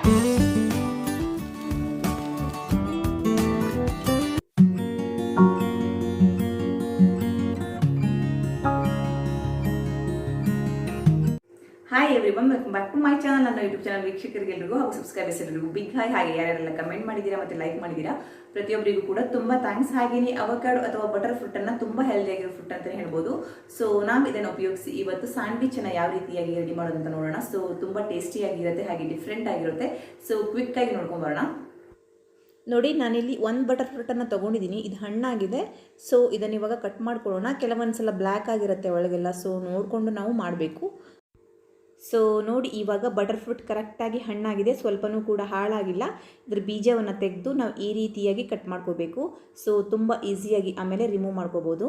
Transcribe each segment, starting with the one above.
Hi everyone, welcome back to my channel. ನನ್ನ YouTube channel ವೀಕ್ಷಕರಿಗೆಲ್ಲರಿಗೂ ಹಾಗೂ ಸಬ್ಸ್ಕ್ರೈಬರ್ಸ್ ಎಲ್ಲರಿಗೂ ಬಿಗ್ ಹಾಯ್. ಹಾಗೆ ಯಾರೆಲ್ಲ ಕಮೆಂಟ್ ಮಾಡಿದ್ದೀರಾ ಮತ್ತು ಲೈಕ್ ಮಾಡಿದ್ದೀರಾ ಪ್ರತಿಯೊಬ್ಬರಿಗೂ ಕೂಡ ತುಂಬಾ ಥ್ಯಾಂಕ್ಸ್. ಹಾಗೆಯೇ ಅವಕಾಡೋ ಅಥವಾ ಬಟರ್ ಫ್ರೂಟ್ ಅನ್ನ ತುಂಬಾ ಹೆಲ್ದಿ ಆಗಿರೋ ಫ್ರೂಟ್ ಅಂತ ಹೇಳ್ಬೋದು. ಸೊ ನಾವು ಇದನ್ನು ಉಪಯೋಗಿಸಿ ಇವತ್ತು ಸ್ಯಾಂಡ್ವಿಚ್ ಅನ್ನ ಯಾವ ರೀತಿಯಾಗಿ ರೆಡಿ ಮಾಡೋದು ಅಂತ ನೋಡೋಣ. ಸೊ ತುಂಬಾ ಟೇಸ್ಟಿ ಆಗಿರುತ್ತೆ, ಹಾಗೆ ಡಿಫ್ರೆಂಟ್ ಆಗಿರುತ್ತೆ. ಸೊ ಕ್ವಿಕ್ ಆಗಿ ನೋಡ್ಕೊಂಡು ಬರೋಣ. ನೋಡಿ, ನಾನಿಲ್ಲಿ ಒಂದು ಬಟರ್ ಫ್ರೂಟನ್ನು ತೊಗೊಂಡಿದ್ದೀನಿ. ಇದು ಹಣ್ಣಾಗಿದೆ. ಸೊ ಇದನ್ನು ಇವಾಗ ಕಟ್ ಮಾಡ್ಕೊಳ್ಳೋಣ. ಕೆಲವೊಂದು ಸಲ ಬ್ಲ್ಯಾಕ್ ಆಗಿರುತ್ತೆ ಒಳಗೆಲ್ಲ, ಸೊ ನೋಡಿಕೊಂಡು ನಾವು ಮಾಡಬೇಕು. ಸೊ ನೋಡಿ, ಇವಾಗ ಬಟರ್ ಫ್ರೂಟ್ ಕರೆಕ್ಟಾಗಿ ಹಣ್ಣಾಗಿದೆ, ಸ್ವಲ್ಪನೂ ಕೂಡ ಹಾಳಾಗಿಲ್ಲ. ಇದ್ರ ಬೀಜವನ್ನು ತೆಗೆದು ನಾವು ಈ ರೀತಿಯಾಗಿ ಕಟ್ ಮಾಡ್ಕೋಬೇಕು. ಸೊ ತುಂಬ ಈಸಿಯಾಗಿ ಆಮೇಲೆ ರಿಮೂವ್ ಮಾಡ್ಕೋಬೋದು.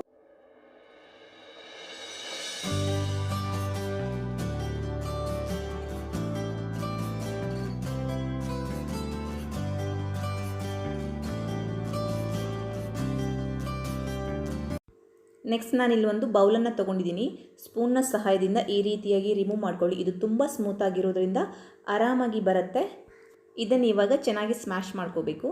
ನೆಕ್ಸ್ಟ್ ನಾನಿಲ್ಲಿ ಒಂದು ಬೌಲನ್ನು ತೊಗೊಂಡಿದ್ದೀನಿ. ಸ್ಪೂನ್ನ ಸಹಾಯದಿಂದ ಈ ರೀತಿಯಾಗಿ ರಿಮೂವ್ ಮಾಡ್ಕೊಳ್ಳಿ. ಇದು ತುಂಬ ಸ್ಮೂತ್ ಆಗಿರೋದ್ರಿಂದ ಆರಾಮಾಗಿ ಬರುತ್ತೆ. ಇದನ್ನು ಇವಾಗ ಚೆನ್ನಾಗಿ ಸ್ಮ್ಯಾಶ್ ಮಾಡ್ಕೋಬೇಕು.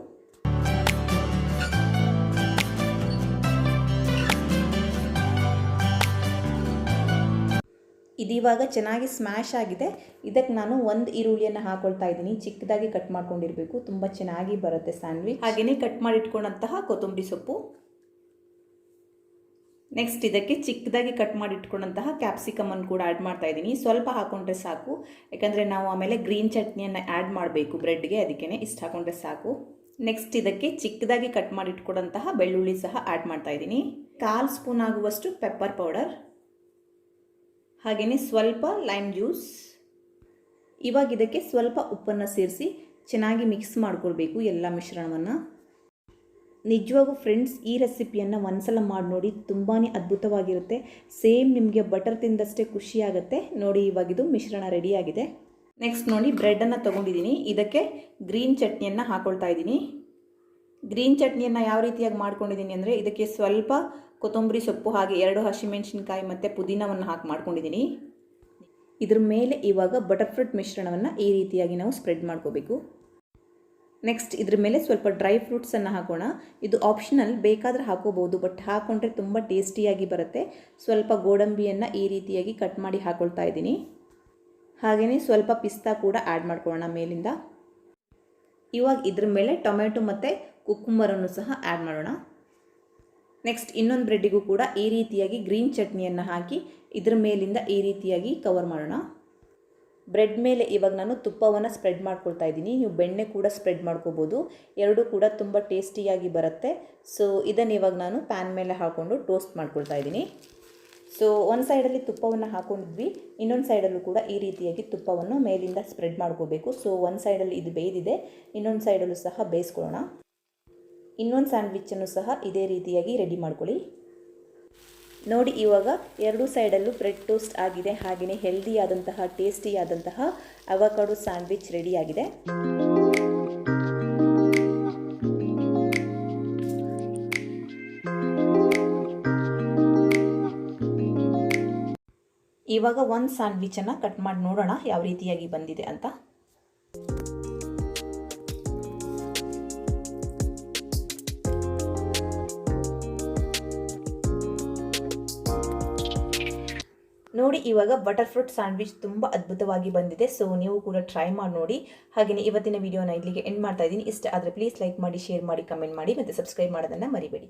ಇದಿವಾಗ ಚೆನ್ನಾಗಿ ಸ್ಮ್ಯಾಶ್ ಆಗಿದೆ. ಇದಕ್ಕೆ ನಾನು ಒಂದು ಈರುಳ್ಳಿಯನ್ನು ಹಾಕೊಳ್ತಾ ಇದ್ದೀನಿ. ಚಿಕ್ಕದಾಗಿ ಕಟ್ ಮಾಡ್ಕೊಂಡಿರಬೇಕು, ತುಂಬ ಚೆನ್ನಾಗಿ ಬರುತ್ತೆ ಸ್ಯಾಂಡ್ವಿಚ್. ಹಾಗೆಯೇ ಕಟ್ ಮಾಡಿಟ್ಕೊಂಡಂತಹ ಕೊತ್ತಂಬರಿ ಸೊಪ್ಪು. ನೆಕ್ಸ್ಟ್ ಇದಕ್ಕೆ ಚಿಕ್ಕದಾಗಿ ಕಟ್ ಮಾಡಿಟ್ಕೊಂಡಂತಹ ಕ್ಯಾಪ್ಸಿಕಮನ್ನು ಕೂಡ ಆ್ಯಡ್ ಮಾಡ್ತಾ ಇದ್ದೀನಿ. ಸ್ವಲ್ಪ ಹಾಕೊಂಡ್ರೆ ಸಾಕು, ಯಾಕಂದರೆ ನಾವು ಆಮೇಲೆ ಗ್ರೀನ್ ಚಟ್ನಿಯನ್ನು ಆ್ಯಡ್ ಮಾಡಬೇಕು ಬ್ರೆಡ್ಗೆ, ಅದಕ್ಕೇ ಇಷ್ಟು ಹಾಕೊಂಡ್ರೆ ಸಾಕು. ನೆಕ್ಸ್ಟ್ ಇದಕ್ಕೆ ಚಿಕ್ಕದಾಗಿ ಕಟ್ ಮಾಡಿಟ್ಕೊಂಡಂತಹ ಬೆಳ್ಳುಳ್ಳಿ ಸಹ ಆ್ಯಡ್ ಮಾಡ್ತಾ ಇದ್ದೀನಿ. 1/4 ಸ್ಪೂನ್ ಆಗುವಷ್ಟು ಪೆಪ್ಪರ್ ಪೌಡರ್, ಹಾಗೆಯೇ ಸ್ವಲ್ಪ ಲೈಮ್ ಜ್ಯೂಸ್. ಇವಾಗ ಇದಕ್ಕೆ ಸ್ವಲ್ಪ ಉಪ್ಪನ್ನು ಸೇರಿಸಿ ಚೆನ್ನಾಗಿ ಮಿಕ್ಸ್ ಮಾಡ್ಕೊಳ್ಬೇಕು ಎಲ್ಲ ಮಿಶ್ರಣವನ್ನು. ನಿಜವಾಗೂ ಫ್ರೆಂಡ್ಸ್, ಈ ರೆಸಿಪಿಯನ್ನು ಒಂದ್ಸಲ ಮಾಡಿ ನೋಡಿ, ತುಂಬಾ ಅದ್ಭುತವಾಗಿರುತ್ತೆ. ಸೇಮ್ ನಿಮಗೆ ಬಟರ್ ತಿಂದಷ್ಟೇ ಖುಷಿಯಾಗುತ್ತೆ. ನೋಡಿ, ಇವಾಗಿದು ಮಿಶ್ರಣ ರೆಡಿಯಾಗಿದೆ. ನೆಕ್ಸ್ಟ್ ನೋಡಿ, ಬ್ರೆಡನ್ನು ತೊಗೊಂಡಿದ್ದೀನಿ. ಇದಕ್ಕೆ ಗ್ರೀನ್ ಚಟ್ನಿಯನ್ನು ಹಾಕೊಳ್ತಾ ಇದ್ದೀನಿ. ಗ್ರೀನ್ ಚಟ್ನಿಯನ್ನು ಯಾವ ರೀತಿಯಾಗಿ ಮಾಡ್ಕೊಂಡಿದ್ದೀನಿ ಅಂದರೆ, ಇದಕ್ಕೆ ಸ್ವಲ್ಪ ಕೊತ್ತಂಬರಿ ಸೊಪ್ಪು, ಹಾಗೆ 2 ಹಸಿಮೆಣಸಿನ್ಕಾಯಿ ಮತ್ತು ಪುದೀನವನ್ನು ಹಾಕಿ ಮಾಡ್ಕೊಂಡಿದ್ದೀನಿ. ಇದ್ರ ಮೇಲೆ ಇವಾಗ ಬಟರ್ ಫ್ರೂಟ್ ಮಿಶ್ರಣವನ್ನು ಈ ರೀತಿಯಾಗಿ ನಾವು ಸ್ಪ್ರೆಡ್ ಮಾಡ್ಕೋಬೇಕು. ನೆಕ್ಸ್ಟ್ ಇದ್ರ ಮೇಲೆ ಸ್ವಲ್ಪ ಡ್ರೈ ಫ್ರೂಟ್ಸನ್ನು ಹಾಕೋಣ. ಇದು ಆಪ್ಷನಲ್, ಬೇಕಾದರೆ ಹಾಕೋಬಹುದು, ಬಟ್ ಹಾಕೊಂಡ್ರೆ ತುಂಬ ಟೇಸ್ಟಿಯಾಗಿ ಬರುತ್ತೆ. ಸ್ವಲ್ಪ ಗೋಡಂಬಿಯನ್ನು ಈ ರೀತಿಯಾಗಿ ಕಟ್ ಮಾಡಿ ಹಾಕೊಳ್ತಾ ಇದ್ದೀನಿ. ಹಾಗೆಯೇ ಸ್ವಲ್ಪ ಪಿಸ್ತಾ ಕೂಡ ಆ್ಯಡ್ ಮಾಡ್ಕೊಳ್ಳೋಣ ಮೇಲಿಂದ. ಇವಾಗ ಇದ್ರ ಮೇಲೆ ಟೊಮೆಟೊ ಮತ್ತು ಕುಕ್ಕುಂಬರನ್ನು ಸಹ ಆ್ಯಡ್ ಮಾಡೋಣ. ನೆಕ್ಸ್ಟ್ ಇನ್ನೊಂದು ಬ್ರೆಡ್ಡಿಗೂ ಕೂಡ ಈ ರೀತಿಯಾಗಿ ಗ್ರೀನ್ ಚಟ್ನಿಯನ್ನು ಹಾಕಿ ಇದ್ರ ಮೇಲಿಂದ ಈ ರೀತಿಯಾಗಿ ಕವರ್ ಮಾಡೋಣ. ಬ್ರೆಡ್ ಮೇಲೆ ಇವಾಗ ನಾನು ತುಪ್ಪವನ್ನು ಸ್ಪ್ರೆಡ್ ಮಾಡ್ಕೊಳ್ತಾ ಇದ್ದೀನಿ. ನೀವು ಬೆಣ್ಣೆ ಕೂಡ ಸ್ಪ್ರೆಡ್ ಮಾಡ್ಕೋಬೋದು, ಎರಡೂ ಕೂಡ ತುಂಬ ಟೇಸ್ಟಿಯಾಗಿ ಬರುತ್ತೆ. ಸೊ ಇದನ್ನು ಇವಾಗ ನಾನು ಪ್ಯಾನ್ ಮೇಲೆ ಹಾಕ್ಕೊಂಡು ಟೋಸ್ಟ್ ಮಾಡ್ಕೊಳ್ತಾ ಇದ್ದೀನಿ. ಸೊ ಒಂದು ಸೈಡಲ್ಲಿ ತುಪ್ಪವನ್ನು ಹಾಕೊಂಡಿದ್ವಿ, ಇನ್ನೊಂದು ಸೈಡಲ್ಲೂ ಕೂಡ ಈ ರೀತಿಯಾಗಿ ತುಪ್ಪವನ್ನು ಮೇಲಿಂದ ಸ್ಪ್ರೆಡ್ ಮಾಡ್ಕೋಬೇಕು. ಸೊ ಒಂದು ಸೈಡಲ್ಲಿ ಇದು ಬೇಯ್ದಿದೆ, ಇನ್ನೊಂದು ಸೈಡಲ್ಲೂ ಸಹ ಬೇಯಿಸ್ಕೊಳ್ಳೋಣ. ಇನ್ನೊಂದು ಸ್ಯಾಂಡ್ವಿಚ್ಚನ್ನು ಸಹ ಇದೇ ರೀತಿಯಾಗಿ ರೆಡಿ ಮಾಡ್ಕೊಳ್ಳಿ. ನೋಡಿ, ಇವಾಗ ಎರಡೂ ಸೈಡಲ್ಲೂ ಬ್ರೆಡ್ ಟೋಸ್ಟ್ ಆಗಿದೆ, ಹಾಗೆಯೇ ಹೆಲ್ದಿ ಆದಂತಹ ಟೇಸ್ಟಿ ಆದಂತಹ ಅವಕಾಡೋ ಸ್ಯಾಂಡ್ವಿಚ್ ರೆಡಿಯಾಗಿದೆ. ಇವಾಗ ಒಂದು ಸ್ಯಾಂಡ್ವಿಚನ್ನು ಕಟ್ ಮಾಡಿ ನೋಡೋಣ ಯಾವ ರೀತಿಯಾಗಿ ಬಂದಿದೆ ಅಂತ. ನೋಡಿ, ಇವಾಗ ಬಟರ್ ಫ್ರೂಟ್ ಸ್ಯಾಂಡ್ವಿಚ್ ತುಂಬ ಅದ್ಭುತವಾಗಿ ಬಂದಿದೆ. ಸೊ ನೀವು ಕೂಡ ಟ್ರೈ ಮಾಡಿ ನೋಡಿ. ಹಾಗೆಯೇ ಇವತ್ತಿನ ವಿಡಿಯೋನ ಇಲ್ಲಿಗೆ ಎಂಡ್ ಮಾಡ್ತಾ ಇದ್ದೀನಿ. ಇಷ್ಟ ಆದರೆ ಪ್ಲೀಸ್ ಲೈಕ್ ಮಾಡಿ, ಶೇರ್ ಮಾಡಿ, ಕಮೆಂಟ್ ಮಾಡಿ ಮತ್ತು ಸಬ್ಸ್ಕ್ರೈಬ್ ಮಾಡೋದನ್ನು ಮರಿಬೇಡಿ.